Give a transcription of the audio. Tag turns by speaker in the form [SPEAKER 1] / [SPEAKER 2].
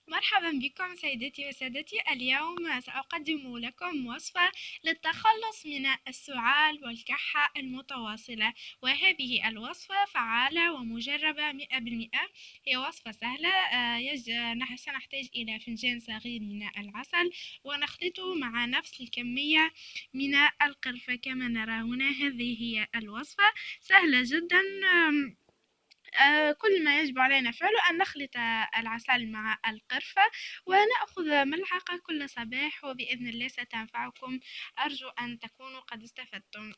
[SPEAKER 1] مرحبا بكم سيدتي وسادتي. اليوم سأقدم لكم وصفة للتخلص من السعال والكحة المتواصلة، وهذه الوصفة فعالة ومجربة 100%. هي وصفة سهلة. سنحتاج إلى فنجان صغير من العسل، ونخلطه مع نفس الكمية من القرفة كما نرى هنا. هذه هي الوصفة سهلة جدا. كل ما يجب علينا فعله أن نخلط العسل مع القرفة، ونأخذ ملعقة كل صباح، وبإذن الله ستنفعكم. أرجو أن تكونوا قد استفدتم.